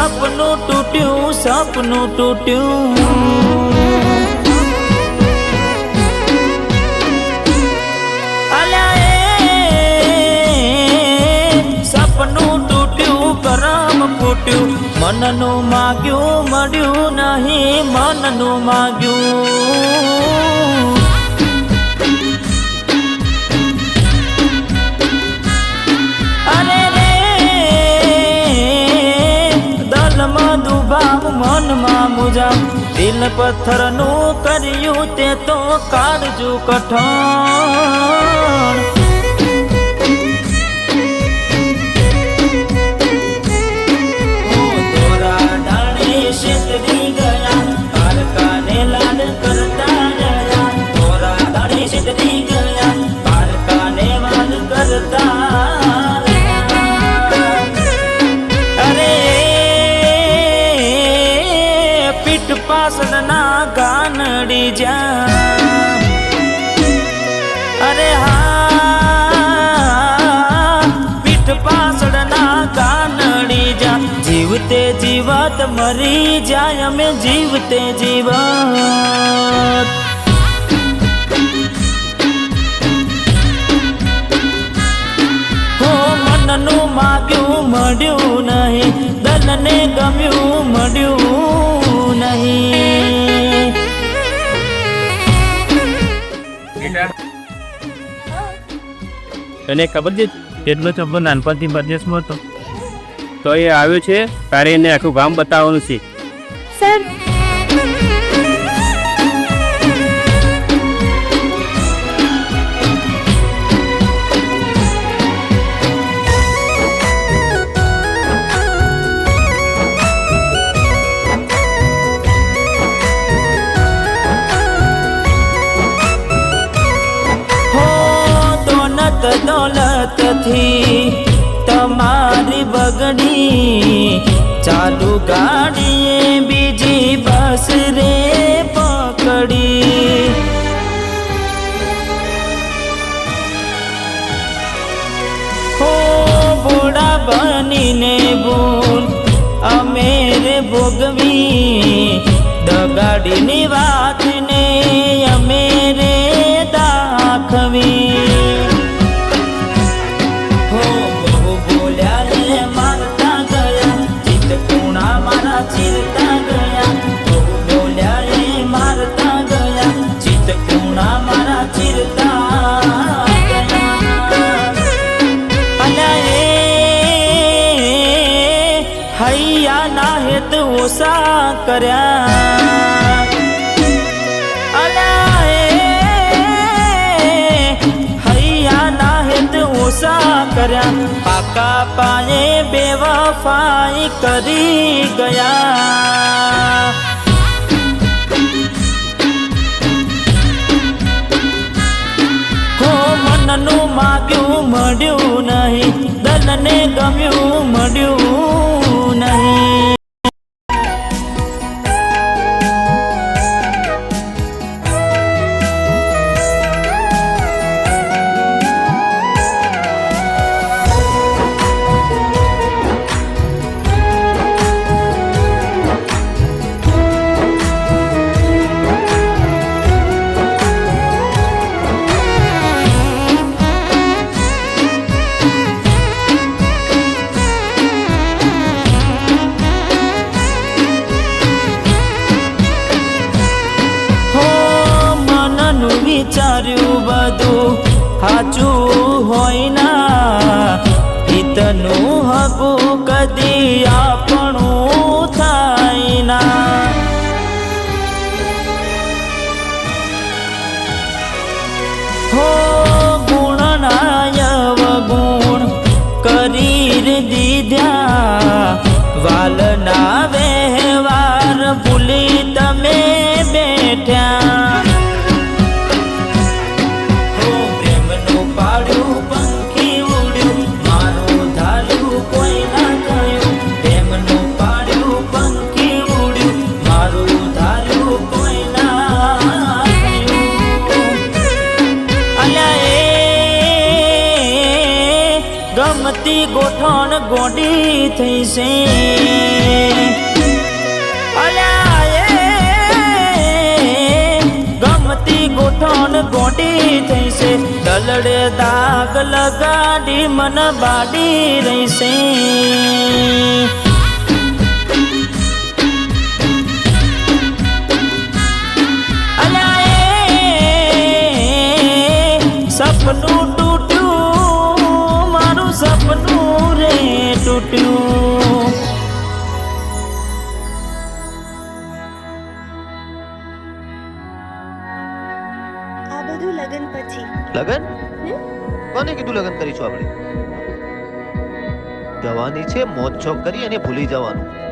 સપનું તૂટ્યું, સપનું તૂટ્યું. સપનું તૂટ્યું, કરમ ફૂટ્યું, મનનું માગ્યું મળ્યું નહીં, મનનું માગ્યું. અરે રે દલમાં દુભાવ, મનમાં મુજાવ, દિલ પથ્થરનું કર્યું તે તો કાળજું કઠણ. પાસળના ગાનડી જા, અરે હા પીઠ પાસળના ગાનડી જા, જીવતે જીવત મરી જાય અમે જીવતે જીવત. હો મનનું માગ્યું મળ્યું નહીં, દલને ગમ્યું મળ્યું નહીં. તને ખબર છે કેટલો છોકરો નાનપણથી પરદેશમાં હતો, તો એ આવ્યો છે તારે એને આખું ગામ બતાવવાનું છે. સર દોલત થી તમારી બગડી, ચાલુ ગાડીએ બીજી બસ રે પકડી. હો બોડા બનીને ભૂલ અમે રે ભોગવી, દગાડીની વાતને અમે રે દાખવી. હૈયા ના હેત ઓછા કર્યા, હૈયા ના હેત ઓછા કર્યા, પાકા પાયે બેવફાઈ કરી ગયા. હો મનનું માગ્યું મળ્યું નહીં, દલને ગમ્યું મળ્યું નહીં. વિચાર્યું બધું સાચું હોય ના, હિતનું હગું કદી આપણું થાય ના. હો ગુણનાય અવગુણ કરી દીધા, વાલના વ્યવહાર ભૂલી તમે બેઠ્યા. ગમતી ગમતી ગોઠણ ગોડી થઈ છે અલ્યા ગમતી ગોઠણ ગોડી થઈ છે દલડે દાગ લગાડી મન બાડી રહી છે સપનું તૂટ્યું મારું સપનું રે તૂટ્યું આ બધું લગન પછી લગન કોને કીધું લગન કરીશું આપણે જવાની છે મોજ શોખ કરી અને ભૂલી જવાનું